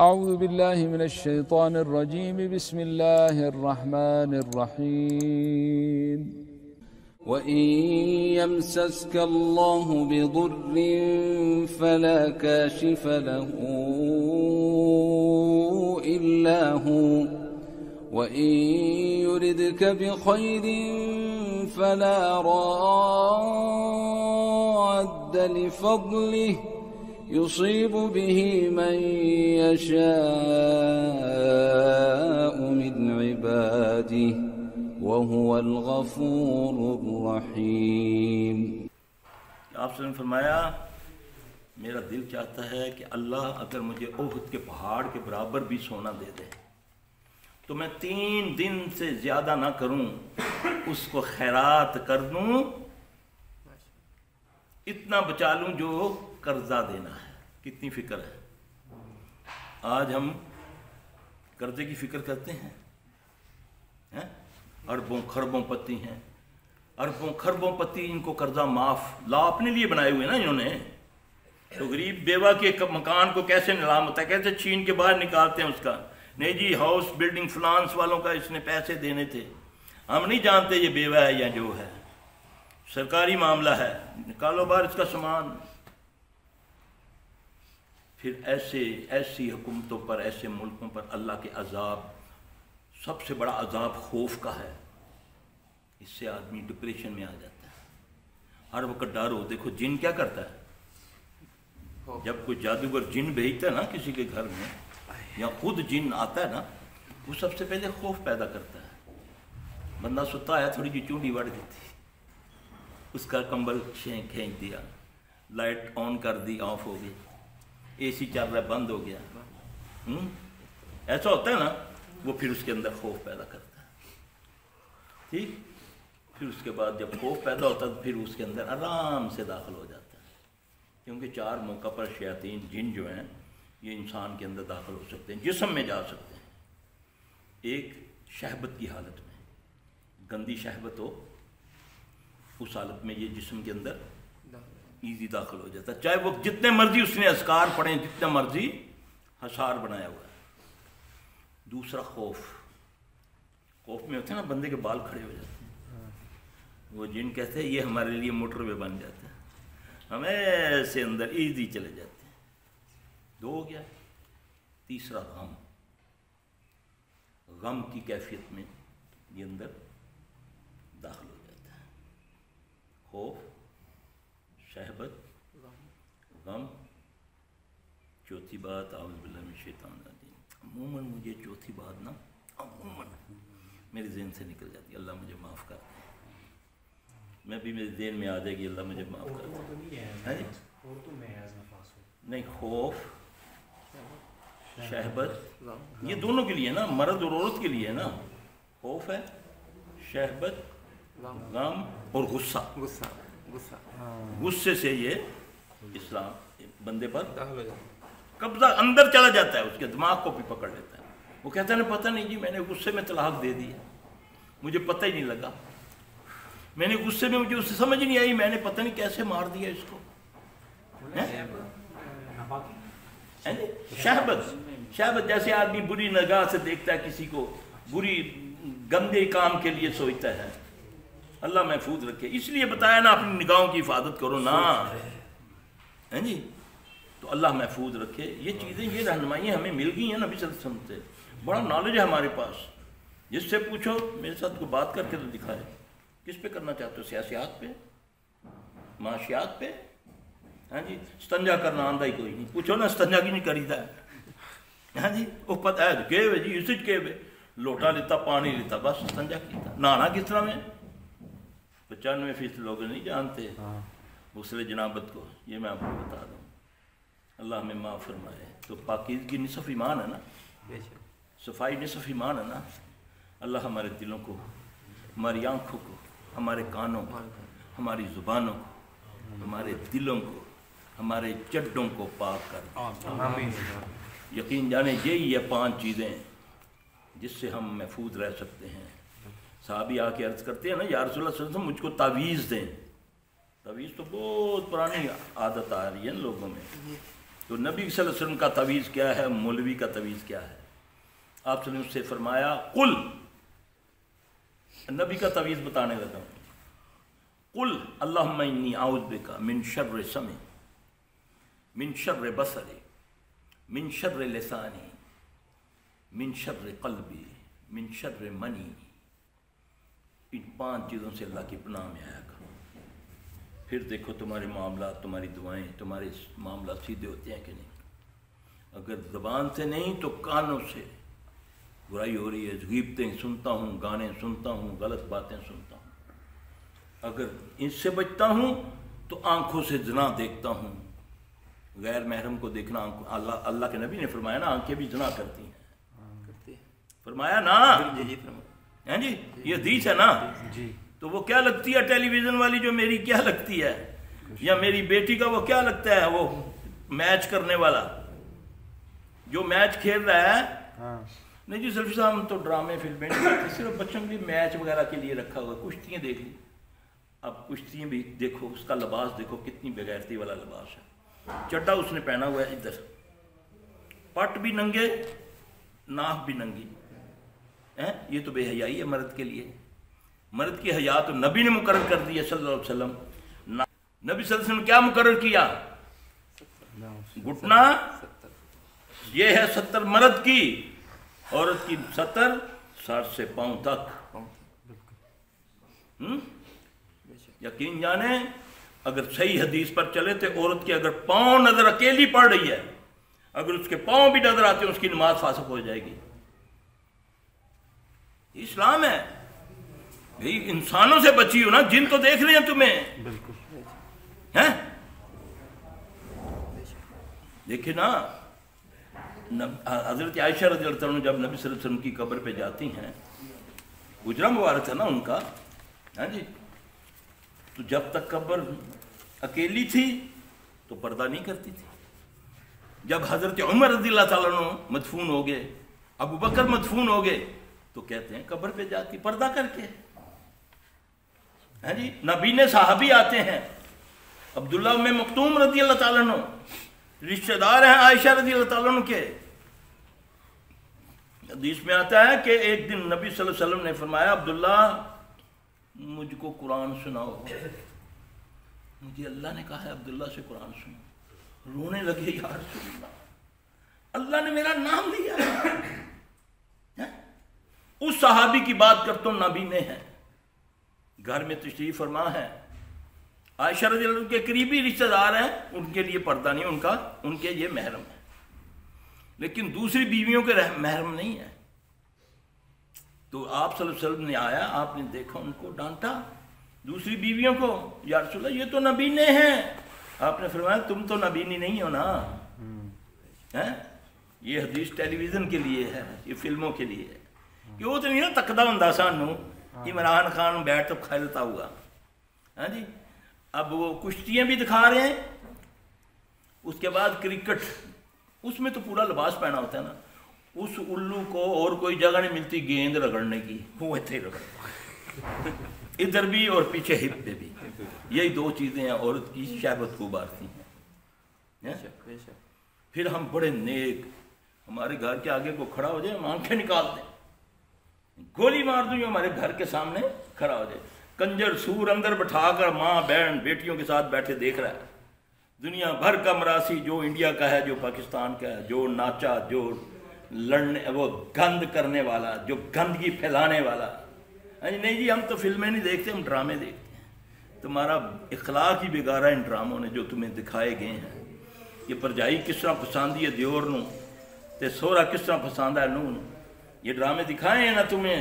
أعوذ بالله من الشيطان الرجيم بسم الله الرحمن الرحيم وإن يمسسك الله بضر فلا كاشف له إلا هو وإن يردك بخير فلا راد لفضله يصيب به من يشاء من عباده وهو الغفور الرحيم۔ آپ نے فرمایا میرا دل چاہتا ہے کہ اللہ اگر مجھے احد کے پہاڑ کے برابر بھی سونا دے دے تو میں 3 دن سے زیادہ نہ کروں، اس کو خیرات کر دوں، اتنا بچا لوں جو قرضہ دینا ہے۔ کتنی فکر ہے۔ آج ہم قرضے کی فکر کرتے ہیں، اربوں خربوں پتی ہیں، اربوں خربوں پتی، ان کو قرضہ معاف لا اپنے لیے بنائے ہوئے نا انہوں نے۔ تو غریب بیوہ کے مکان کو کیسے نیلام ہوتا ہے، کیسے چھین کے باہر نکالتے ہیں اس کا، نہیں جی ہاؤس بلڈنگ فلانس والوں کا اس نے پیسے دینے تھے، ہم نہیں جانتے یہ بیوہ ہے یا جو ہے، سرکاری معاملہ ہے، نکالو باہر اس کا سامان۔ پھر ایسی حکومتوں پر، ایسے ملکوں پر اللہ کے عذاب، سب سے بڑا عذاب خوف کا ہے۔ اس سے آدمی ڈپریشن میں آ جاتا ہے، ہر وقت ڈر ہو۔ دیکھو جن کیا کرتا ہے، جب کوئی جادوگر جن بھیجتا ہے نا کسی کے گھر میں، یا خود جن آتا ہے نا، وہ سب سے پہلے خوف پیدا کرتا ہے۔ بندہ ستا ہے، تھوڑی جی چونڈی وڑ دیتی، اس کا کمبل کھینچ دیا، لائٹ آن کر دی، آف ہو گئی، اے سی چل رہا ہے بند ہو گیا، ایسا ہوتا ہے نا، وہ پھر اس کے اندر خوف پیدا کرتا ہے۔ ٹھیک، پھر اس کے بعد جب خوف پیدا ہوتا ہے تو پھر اس کے اندر آرام سے داخل ہو جاتا ہے، کیونکہ 4 موقع پر شیاطین جن جو ہیں یہ انسان کے اندر داخل ہو سکتے ہیں، جسم میں جا سکتے ہیں۔ ایک شہبت کی حالت میں، گندی شہبت ہو، اس حالت میں یہ جسم کے اندر ایزی داخل ہو جاتا ہے، چاہے وہ جتنے مرضی اس نے اذکار پڑھیں، جتنا مرضی حصار بنایا ہوا ہے۔ دوسرا خوف میں ہوتے ہیں نا بندے کے بال کھڑے ہو جاتے ہیں، وہ جن کہتے ہیں یہ ہمارے لیے موٹر وے بن جاتا ہے، ہم ایسے اندر ایزی چلے جاتے ہیں۔ 2 ہو گیا۔ تیسرا غم کی کیفیت میں یہ اندر داخل ہو جاتا ہے، خوف، شہبت، غم۔ چوتھی بات، اعوذ باللہ من الشیطان الرجیم، عموماً مجھے چوتھی بات نا عموماً میرے ذہن سے نکل جاتی ہے، اللہ مجھے معاف کر دے، میں بھی میرے ذہن میں آ جائے گی، اللہ مجھے معاف کر دے۔ نہیں، خوف، شہبت، یہ دونوں کے لیے نا، مرد اور عورت کے لیے نا، خوف ہے، شہبت، غم اور غصہ۔ غصے سے یہ اسلام بندے پر قبضہ اندر چلا جاتا ہے، اس کے دماغ کو بھی پکڑ لیتا ہے۔ وہ کہتا ہے نا پتہ نہیں جی میں نے غصے میں طلاق دے دی ہے، مجھے پتہ ہی نہیں لگا، میں نے غصے میں، مجھے اسے سمجھ نہیں آئی، میں نے پتہ نہیں کیسے مار دیا اس کو۔ شہبت جیسے آدمی بری نگاہ سے دیکھتا ہے کسی کو، بری گندے کام کے لیے سوچتا ہے، اللہ محفوظ رکھے، اس لیے بتایا نا اپنی نگاہوں کی حفاظت کرو نا، جی تو اللہ محفوظ رکھے۔ یہ چیزیں، یہ رہنمائیاں ہمیں مل گئی ہیں نبی صلی اللہ علیہ وسلم سے، بڑا نالج ہے ہمارے پاس۔ جس سے پوچھو میرے ساتھ کوئی بات کر کے تو دکھائے، کس پہ کرنا چاہتے ہو، سیاسیات پہ، معاشیات پہ؟ ہاں جی، استنجا کرنا آندہ ہی کوئی نہیں، پوچھو نا استنجا کی نہیں کریدا ہے، ہاں جی وہ پتہ ہے کہ جی اس کے لوٹا لیتا، پانی لیتا، بس استنجا کیتا۔ نہانا کس طرح میں 95% لوگ نہیں جانتے غسل جنابت کو، یہ میں آپ کو بتا دوں، اللہ ہمیں معاف فرمائے۔ تو پاکیزگی نصف ایمان ہے نا، صفائی نصف ایمان ہے نا۔ اللہ ہمارے دلوں کو، ہماری آنکھوں کو، ہمارے کانوں کو، ہماری زبانوں کو، ہمارے دلوں کو ہمارے چڈوں کو پاک کر دے۔ آمین۔ یقین جانے یہی ہے 5 چیزیں جس سے ہم محفوظ رہ سکتے ہیں۔ صحابی آ کے عرض کرتے ہیں نا یا رسول اللہ صلی اللہ علیہ وسلم مجھ کو تعویذ دیں۔ تعویذ تو بہت پرانی عادت آ رہی ہے ان لوگوں میں۔ تو نبی صلی اللہ علیہ وسلم کا تعویذ کیا ہے، مولوی کا تعویذ کیا ہے؟ آپ صلی اللہ علیہ وسلم سے فرمایا قل، نبی کا تعویذ بتانے لگا ہوں، قل اللہم انی اعوذ بک من شر سمع، من شر بصر، من شر لسانی، من شر قلبی، من شر منی۔ ان 5 چیزوں سے اللہ کی پناہ میں آیا کرو، پھر دیکھو تمہارے معاملات، تمہاری دعائیں، تمہارے معاملات سیدھے ہوتے ہیں کہ نہیں۔ اگر زبان سے نہیں تو کانوں سے برائی ہو رہی ہے، غیبتیں سنتا ہوں، گانے سنتا ہوں، غلط باتیں سنتا ہوں۔ اگر ان سے بچتا ہوں تو آنکھوں سے زنا دیکھتا ہوں، غیر محرم کو دیکھنا اللہ کے نبی نے فرمایا نا آنکھیں بھی زنا کرتی ہیں، فرمایا نا، ہیں جی یہ حدیث ہے نا۔ تو وہ کیا لگتی ہے ٹیلی ویژن والی جو میری کیا لگتی ہے، یا میری بیٹی کا وہ کیا لگتا ہے، وہ میچ کرنے والا جو میچ کھیل رہا ہے۔ نہیں جی سلفی صاحب ہم تو ڈرامے فلمیں نہیں کرتے، صرف بچوں کے لیے میچ وغیرہ کے لیے رکھا ہوا، کشتیاں دیکھ لی۔ اب کشتیاں بھی دیکھو، اس کا لباس دیکھو کتنی بغیرتی والا لباس ہے، چڈا اس نے پہنا ہوا ہے، ادھر پٹ بھی ننگے، ناک بھی ننگی، یہ تو بے حیائی ہے مرد کے لیے۔ مرد کی حیا تو نبی نے مقرر کر دی ہے صلی اللہ علیہ وسلم۔ نبی صلی اللہ علیہ وسلم کیا مقرر کیا؟ گھٹنا یہ ہے 70 مرد کی، عورت کی 70 سر سے پاؤں تک۔ یقین جانے اگر صحیح حدیث پر چلے تو عورت کی اگر پاؤں نظر اکیلی پڑ رہی ہے، اگر اس کے پاؤں بھی نظر آتے ہیں اس کی نماز فاسق ہو جائے گی۔ اسلام ہے بھئی، انسانوں سے بچی ہو نا، جن تو دیکھ رہے ہیں تمہیں، ہیں دیکھیں نا۔ حضرت عائشہ رضی اللہ عنہ جب نبی صلی اللہ علیہ وسلم کی قبر پہ جاتی ہیں، حجرہ مبارک ہے نا ان کا، ہاں جی، تو جب تک قبر اکیلی تھی تو پردہ نہیں کرتی تھی۔ جب حضرت عمر رضی اللہ تعالیٰ عنہ مدفون ہو گئے، ابو بکر مدفون ہو گئے، تو کہتے ہیں قبر پہ جاتی پردہ کر کے، ہاں جی۔ نبینے صحابی آتے ہیں، عبداللہ ام مکتوم رضی اللہ تعالیٰ عنہ رشتہ دار ہیں عائشہ رضی اللہ تعالیٰ عنہ کے۔ حدیث میں آتا ہے کہ ایک دن نبی صلی اللہ علیہ وسلم نے فرمایا عبداللہ مجھ کو قرآن سناؤ، مجھے اللہ نے کہا ہے عبداللہ سے قرآن سنو۔ رونے لگے، یا رسول اللہ، اللہ نے میرا نام لیا۔ اس صحابی کی بات کرتا ہوں، نابینے ہیں، گھر میں تشریف فرما ہے، عائشہ رضی اللہ عنہ کے قریبی رشتہ دار ہیں، ان کے لیے پردہ نہیں ان کے یہ محرم ہے، لیکن دوسری بیویوں کے محرم نہیں ہے۔ تو آپ صلی اللہ علیہ وسلم نے آیا، آپ نے دیکھا، ان کو ڈانٹا، دوسری بیویوں کو، یا رسول اللہ یہ تو نبینے ہیں۔ آپ نے فرمایا تم تو نبینی نہیں ہو نا، یہ حدیث ٹیلی ویژن کے لیے ہے، یہ فلموں کے لیے ہے، کہ وہ تو نہیں نا تقدہ ہوں سانوں عمران خان بیٹھ تو کھیلتا ہوا، ہاں جی۔ اب وہ کشتیاں بھی دکھا رہے ہیں، اس کے بعد کرکٹ، اس میں تو پورا لباس پہنا ہوتا ہے نا، اس الو کو اور کوئی جگہ نہیں ملتی گیند رگڑنے کی، وہ ایسے رگڑتا ادھر بھی اور پیچھے ہپ پہ بھی، یہی 2 چیزیں ہیں عورت کی شہوت کو ابارتی ہیں۔ پھر ہم بڑے نیک، ہمارے گھر کے آگے کو کھڑا ہو جائے ہم آنکھیں نکال دیں، گولی مار دوں جو ہمارے گھر کے سامنے کھڑا ہو جائے، کنجر سور اندر بٹھا کر ماں بہن بیٹیوں کے ساتھ بیٹھے دیکھ رہا ہے، دنیا بھر کا مراسی، جو انڈیا کا ہے، جو پاکستان کا ہے، جو ناچا، جو لڑنے، وہ گند کرنے والا، جو گندگی پھیلانے والا۔ نہیں جی ہم تو فلمیں نہیں دیکھتے، ہم ڈرامے دیکھتے ہیں۔ تمہارا اخلاق ہی بگاڑا ان ڈراموں نے جو تمہیں دکھائے گئے ہیں۔ یہ پرجائی کس طرح پسند ہے دیور نو تے سورا کس طرح پسند ہے نو، یہ ڈرامے دکھائے ہیں نا تمہیں،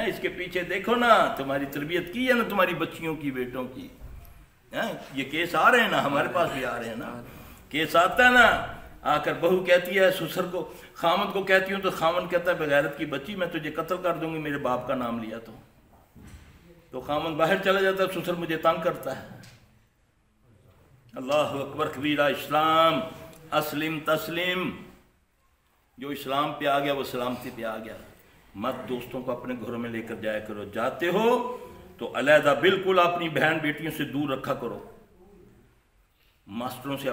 اس کے پیچھے دیکھو نا، تمہاری تربیت کی ہے نا تمہاری بچیوں کی، بیٹوں کی۔ یہ کیس آ رہے ہیں نا، ہمارے پاس بھی آ رہے ہیں نا، کیس آتا ہے نا، آ کر بہو کہتی ہے سسر کو، خامد کو کہتی ہوں تو خامد کہتا ہے بغیرت کی بچی میں تجھے قتل کر دوں گی میرے باپ کا نام لیا تو خامد باہر چلا جاتا ہے، سسر مجھے تنگ کرتا ہے، اللہ اکبر کبیرہ، اسلام اسلم تسلیم، جو اسلام پہ آ گیا وہ سلامتی پہ آ گیا۔ مت دوستوں کو اپنے گھروں میں لے کر جایا کرو، جاتے ہو تو علیحدہ بالکل اپنی بہن بیٹیوں سے دور رکھا کرو، ماسٹروں سے